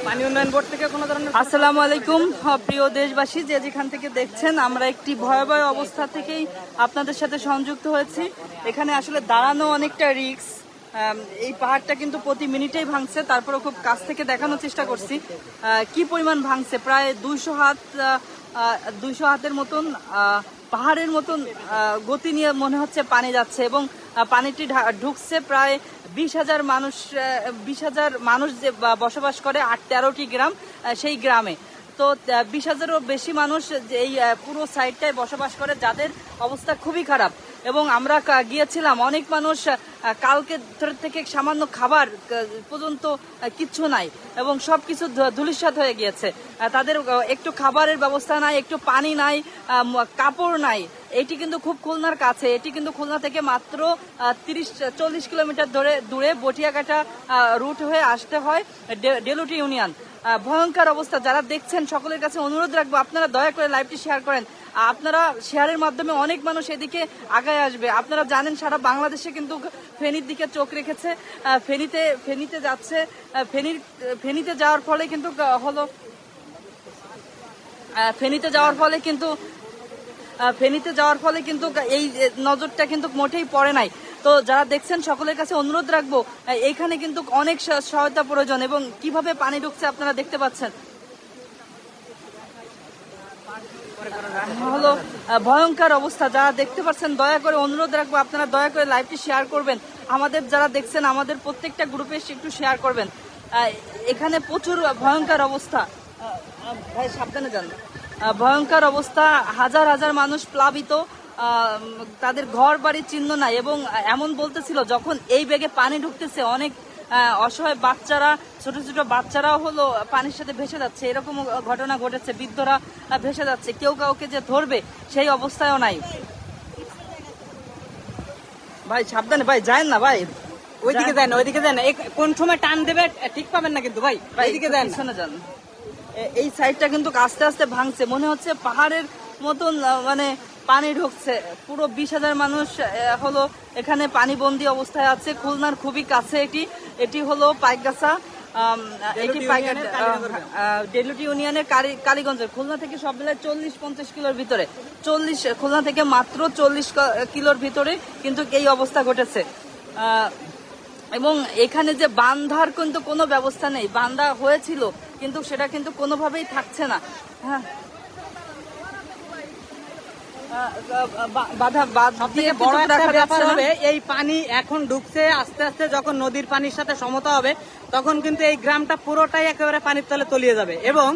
পানি উন্নয়ন বোর্ড থেকে কোনো ধরনের। আসসালামু আলাইকুম প্রিয় দেশবাসী, যে যেখান থেকে দেখছেন, আমরা একটি ভয়াবহ অবস্থা থেকেই আপনাদের সাথে সংযুক্ত হয়েছি। এখানে আসলে দাঁড়ানো অনেকটা রিস্ক। এই পাহাড়টা কিন্তু প্রতি মিনিটেই ভাঙছে, তারপরে খুব কাছ থেকে দেখানোর চেষ্টা করছি কি পরিমাণ ভাঙছে। প্রায় 200 হাতের মতন পাহাড়ের মতন গতি নিয়ে মনে হচ্ছে পানি যাচ্ছে, এবং পানিটি ঢুকছে প্রায় 20,000 মানুষ যে বসবাস করে 13টি গ্রাম, সেই গ্রামে। তো 20,000-এরও বেশি মানুষ এই পুরো সাইডটায় বসবাস করে, যাদের অবস্থা খুবই খারাপ। এবং আমরা গিয়েছিলাম, অনেক মানুষ কালকে থেকে সামান্য খাবার পর্যন্ত কিচ্ছু নাই, এবং সবকিছু ধূলিসাৎ হয়ে গিয়েছে। তাদের একটু খাবারের ব্যবস্থা নাই, একটু পানি নাই, কাপড় নাই। এটি কিন্তু খুব খুলনার কাছে, এটি কিন্তু খুলনা থেকে মাত্র 30-40 কিলোমিটার দূরে বটিয়াঘাটা রুট হয়ে আসতে হয় ডেলুটি ইউনিয়ন। ভয়ঙ্কর অবস্থা। যারা দেখছেন সকলের কাছে অনুরোধ রাখবো, আপনারা দয়া করে লাইভটি শেয়ার করেন। আপনারা শেয়ারের মাধ্যমে অনেক মানুষ এদিকে আগায় আসবে। আপনারা জানেন সারা বাংলাদেশে কিন্তু ফেনীর দিকে চোখ রেখেছে, ফেনীতে যাচ্ছে। ফেনীতে যাওয়ার ফলে কিন্তু ফেনীতে যাওয়ার ফলে কিন্তু এই নজরটা কিন্তু মোটেই পড়ে নাই। তো যারা দেখছেন সকলের কাছে অনুরোধ রাখবো, এইখানে কিন্তু অনেক সহায়তা প্রয়োজন, এবং কিভাবে পানি ঢুকছে আপনারা দেখতে পাচ্ছেন। হলো ভয়ঙ্কর অবস্থা। যারা দেখতে পাচ্ছেন, দয়া করে অনুরোধ রাখবো, আপনারা দয়া করে লাইভটি শেয়ার করবেন। আমাদের যারা দেখছেন, আমাদের প্রত্যেকটা গ্রুপে একটু শেয়ার করবেন। এখানে প্রচুর ভয়ঙ্কর অবস্থা। ভাই সাবধানে যান। ভয়ঙ্কর অবস্থা, হাজার হাজার মানুষ প্লাবিত, তাদের ঘর বাড়ির চিহ্ন নাই। এবং এমন বলতেছিল, যখন এই বেগে পানি ঢুকতেছে, অনেক অসহায় বাচ্চারা, ছোট ছোট বাচ্চারাও হলো পানির সাথে ভেসে যাচ্ছে। এরকম ঘটনা ঘটেছে, বৃদ্ধরা ভেসে যাচ্ছে, কেউ কাউকে যে ধরবে সেই অবস্থায়ও নাই। ভাই সাবধানে, ভাই যায় না, ভাই ওইদিকে যায় না, ওইদিকে যায় না। কোন সময় টান দেবে ঠিক পাবেন না কিন্তু ভাই, ওইদিকে যায় না। শোনা যান, এই সাইডটা কিন্তু আস্তে আস্তে ভাঙছে, মনে হচ্ছে পাহাড়ের মতন মানে পানি ঢুকছে। পুরো 20,000 মানুষ হলো এখানে পানিবন্দী অবস্থায় আছে। খুলনার খুবই কাছে এটি হলো পাইকগাছা, এটি ডেলুটি ইউনিয়নের কালীগঞ্জের। খুলনা থেকে সব মিলে 40-50 কিলোর ভিতরে, খুলনা থেকে মাত্র 40 কিলোর ভিতরে কিন্তু এই অবস্থা ঘটেছে। এবং এখানে যে বান্ধার কিন্তু কোনো ব্যবস্থা নেই। বান্ধা হয়েছিল, কিন্তু সেটা কিন্তু কোনোভাবেই থাকছে না। হ্যাঁ, এই পানি এখন ঢুকছে আস্তে আস্তে, যখন নদীর পানির সাথে সমতা হবে, তখন কিন্তু এই গ্রামটা পুরোটাই একেবারে পানির তলে তলিয়ে যাবে। এবং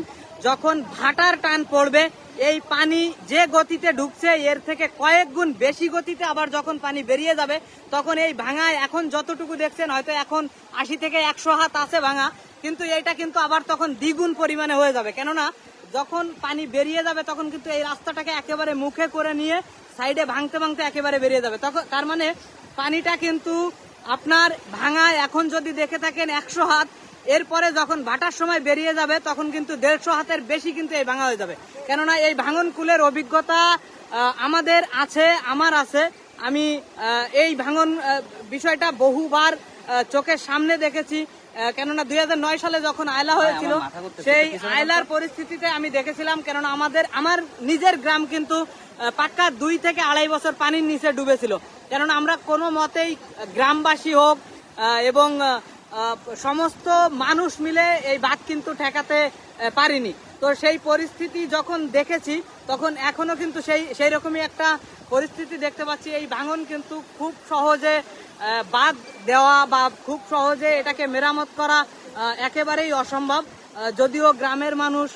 যখন ভাটার টান পড়বে, এই পানি যে গতিতে ঢুকছে, এর থেকে কয়েক গুণ বেশি গতিতে আবার যখন পানি বেরিয়ে যাবে, তখন এই ভাঙায় এখন যতটুকু দেখছেন, হয়তো এখন 80 থেকে 100 হাত আছে ভাঙা, কিন্তু এটা কিন্তু আবার তখন দ্বিগুণ পরিমাণে হয়ে যাবে। কেননা যখন পানি বেরিয়ে যাবে, তখন কিন্তু এই রাস্তাটাকে একেবারে মুখে করে নিয়ে সাইডে ভাঙতে ভাঙতে একেবারে বেরিয়ে যাবে। তখন তার মানে পানিটা কিন্তু আপনার ভাঙায় এখন যদি দেখে থাকেন 100 হাত, এরপরে যখন ভাটার সময় বেরিয়ে যাবে, তখন কিন্তু 150 হাতের বেশি কিন্তু এই ভাঙা হয়ে যাবে। কেননা এই ভাঙন কুলের অভিজ্ঞতা আমাদের আছে, আমার আছে। আমি এই ভাঙন বিষয়টা বহুবার চোখের সামনে দেখেছি। কেননা 2009 সালে যখন আয়লা হয়েছিল, সেই আয়লার পরিস্থিতিতে আমি দেখেছিলাম। কেননা আমার নিজের গ্রাম কিন্তু পাক্কা 2 থেকে 2.5 বছর পানির নিচে ডুবেছিল। কেননা আমরা কোনো মতেই গ্রামবাসী হোক এবং সমস্ত মানুষ মিলে এই বাঁধ কিন্তু ঠেকাতে পারিনি। তো সেই পরিস্থিতি যখন দেখেছি, তখন এখনো কিন্তু সেই রকমই একটা পরিস্থিতি দেখতে পাচ্ছি। এই ভাঙন কিন্তু খুব সহজে বাঁধ দেওয়া বা খুব সহজে এটাকে মেরামত করা একেবারেই অসম্ভব। যদিও গ্রামের মানুষ,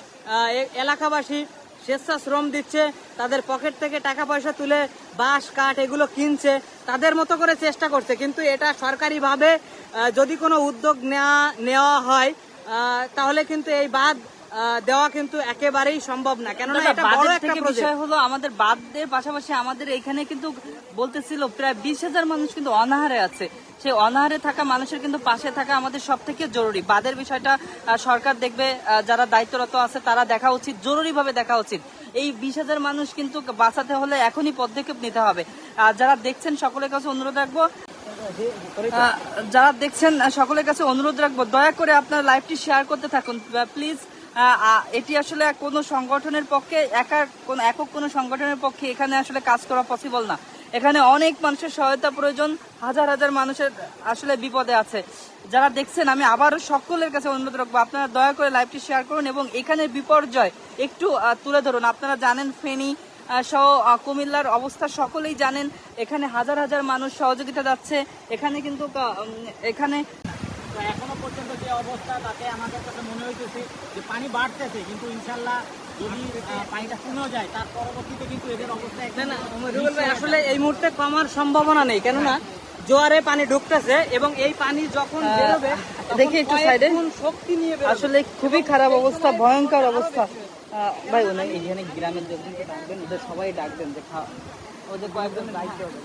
এলাকাবাসী স্বেচ্ছাশ্রম দিচ্ছে, তাদের পকেট থেকে টাকা পয়সা তুলে বাঁশ কাঠ এগুলো কিনছে, তাদের মতো করে চেষ্টা করছে। কিন্তু এটা সরকারিভাবে যদি কোনো উদ্যোগ নেওয়া হয়, তাহলে কিন্তু এই বাঁধ দেওয়া কিন্তু একেবারেই সম্ভব না। কেননা এটা বড় একটা বিষয় হলো, আমাদের বাঁধের পাশাপাশি আমাদের এখানে কিন্তু বলতেছিল প্রায় 20,000 মানুষ কিন্তু অনাহারে আছে। সেই অনাহারে থাকা মানুষের কিন্তু পাশে থাকা আমাদের সব থেকে জরুরি। বাঁধের বিষয়টা সরকার দেখবে, যারা দায়িত্বরত আছে তারা দেখা উচিত, জরুরিভাবে দেখা উচিত। এই 20,000 মানুষ কিন্তু বাঁচাতে হলে এখনই পদক্ষেপ নিতে হবে। যারা দেখছেন সকলের কাছে অনুরোধ রাখবো, যারা দেখছেন সকলের কাছে অনুরোধ রাখবো, দয়া করে আপনারা লাইভটি শেয়ার করতে থাকুন প্লিজ। এটি আসলে কোনো সংগঠনের পক্ষে একক কোনো সংগঠনের পক্ষে এখানে আসলে কাজ করা পসিবল না। এখানে অনেক মানুষের সহায়তা প্রয়োজন, হাজার হাজার মানুষের আসলে বিপদে আছে। যারা দেখছেন আমি আবারও সকলের কাছে অনুরোধ রাখবো, আপনারা দয়া করে লাইভটি শেয়ার করুন এবং এখানে বিপর্যয় একটু তুলে ধরুন। আপনারা জানেন ফেনী সহ কুমিল্লার অবস্থা সকলেই জানেন, এখানে হাজার হাজার মানুষ সহযোগিতা যাচ্ছে। এখানে কিন্তু এখানে এখনো পর্যন্ত যে অবস্থা তাতে আমাদের কাছে মনে হইতেছে যে পানি বাড়তেছে, কিন্তু ইনশাল্লাহ যদি পানিটা কমেও যায় তার পরবর্তীতে কিন্তু এদের অবস্থা রুবেল ভাই আসলে এই মুহূর্তে কমার সম্ভাবনা নেই, কেননা জোয়ারে পানি ঢুকতেছে এবং এই পানি যখন বেরোবে দেখি একটু সাইডে, শক্তি নিয়ে বেরোবে। আসলে খুবই খারাপ অবস্থা, ভয়ঙ্কর অবস্থা। ভাই এখানে গ্রামের লোকজনকে ডাকবেন, ওদের সবাই ডাকবেন, যে ওদের কয়েকজন দায়িত্ব হবে।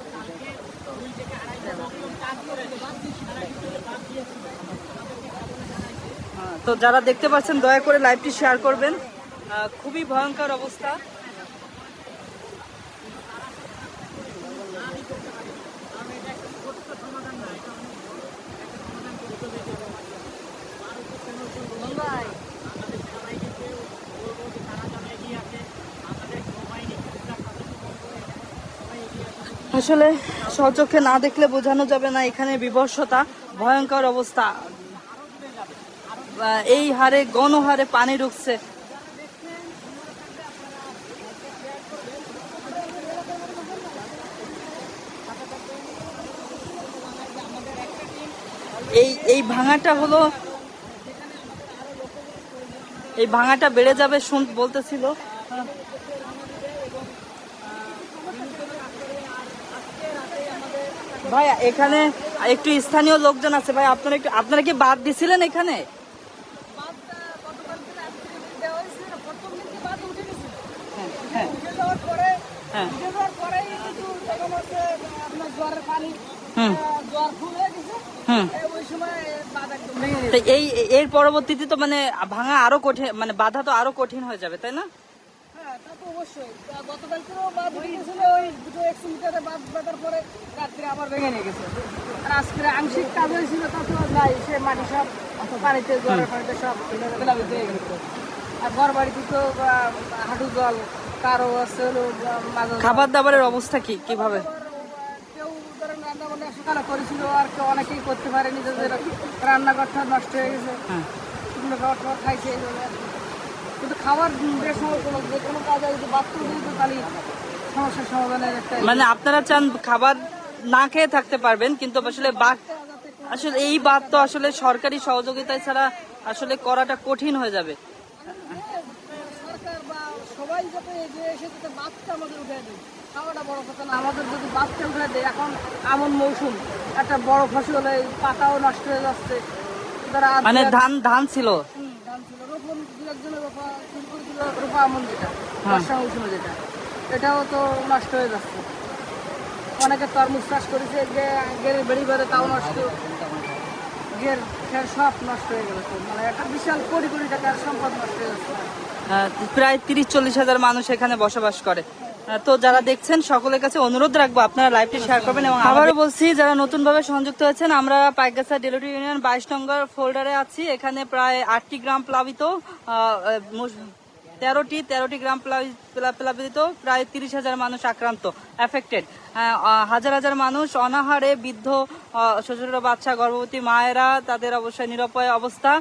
তো যারা দেখতে পাচ্ছেন দয়া করে লাইভটি শেয়ার করবেন, খুবই ভয়ঙ্কর অবস্থা। আসলে সচক্ষে না দেখলে বোঝানো যাবে না এখানে বিভৎসতা, ভয়ঙ্কর অবস্থা। এই হারে গণহারে পানি ঢুকছে। এই ভাঙাটা হলো, এই ভাঙাটা বেড়ে যাবে বলতেছিল। ভাই এখানে একটু স্থানীয় লোকজন আছে, ভাই আপনারা কি বাদ দিছিলেন এখানে? এর পরবর্তীতে তো মানে ভাঙা আরো কঠিন, মানে বাধা তো আরো কঠিন হয়ে যাবে, তাই না? অবশ্যই গতকালকেও বাদ ভেঙেছিল, ওই 2-100 মিটারে বাদ বাঁধার পরে রাত্রে আবার ভেঙে নিয়ে গেছে। আর আজকে আংশিক কাজ হয়েছিল, তত নাই, সে মাটি সব পানিতে, জলের পানিতে সব প্লাবিত হয়ে গেছে। আর ঘর বাড়িতে তো হাঁটু জল, কারো আছে হলো খাবার দাবারের অবস্থা কিভাবে? কেউ ধরেন রান্না বান্না সকালে করেছিল, আর কেউ অনেকেই করতে পারেনি, যাদের রান্নাঘরটা নষ্ট হয়ে গেছে, শুকনো খাবার টাবার খাইছে এইভাবে আর কি। কিন্তু খাবার সময় যে কোনো কাজে যদি বাথরুম দিতে তাহলে সমস্যার সমাধানের একটা, মানে আপনারা চান খাবার না খেয়ে থাকতে পারবেন, কিন্তু আসলে আসলে এই বাদ তো আসলে সরকারি সহযোগিতা ছাড়া আসলে করাটা কঠিন হয়ে যাবে। সরকার বা সবাই যাতে এগিয়ে এসে যাতে বাদটা আমাদের উঠে দেয়, খাওয়াটা বড় কথা না, আমাদের যদি বাদটা উঠে দেয়। এখন এমন মৌসুম, একটা বড় ফসল, এই পাতাও নষ্ট হয়ে যাচ্ছে। মানে ধান ছিল, রোপণ দু-একজনের রোপা এমন যেটা বর্ষা মৌসুমে যেটা, এটাও তো নষ্ট হয়ে যাচ্ছে। অনেকে তরমুজ চাষ করেছে, গেরে বেড়ি বেড়ে তাও নষ্ট, গের খের সব নষ্ট হয়ে গেল। মানে একটা বিশাল কোটি কোটি টাকার সম্পদ নষ্ট হয়ে যাচ্ছে। প্রায় 30-40 হাজার মানুষ এখানে বসবাস করে। তো যারা দেখছেন সকলের কাছে অনুরোধ রাখবো আপনারা লাইভটি শেয়ার করবেন। এবং আবারও বলছি, যারা নতুন ভাবে সংযুক্ত হয়েছেন, আমরা পাইকগাছা ডেলিভারি ইউনিয়ন 22 নম্বর ফোল্ডারে আছি। এখানে প্রায় 8টি গ্রাম প্লাবিত, 13টি গ্রাম প্লাবিত, প্রায় 30 হাজার মানুষ আক্রান্ত, এফেক্টেড। হাজার হাজার মানুষ অনাহারে, বৃদ্ধ, ছোট বাচ্চা, গর্ভবতী মায়েরা, তাদের অবশ্যই নিরাপয় অবস্থা।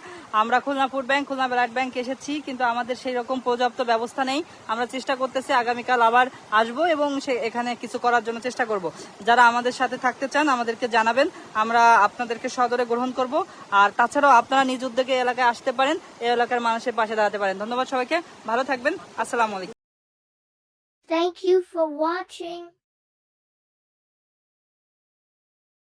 আমরা Khulna food bank, Khulna blood bank এসেছি, কিন্তু আমাদের সেই রকম পর্যাপ্ত ব্যবস্থা নেই। আমরা চেষ্টা করতেছি, আগামীকাল আবার আসবো এবং এখানে কিছু করার জন্য চেষ্টা করব। যারা আমাদের সাথে থাকতে চান আমাদেরকে জানাবেন, আমরা আপনাদেরকে সদরে গ্রহণ করব। আর তাছাড়াও আপনারা নিজ উদ্যোগে এলাকায় আসতে পারেন, এই এলাকার মানুষের পাশে দাঁড়াতে পারেন। ধন্যবাদ সবাইকে, ভালো থাকবেন, আসসালামু আলাইকুম। Thank you for watching.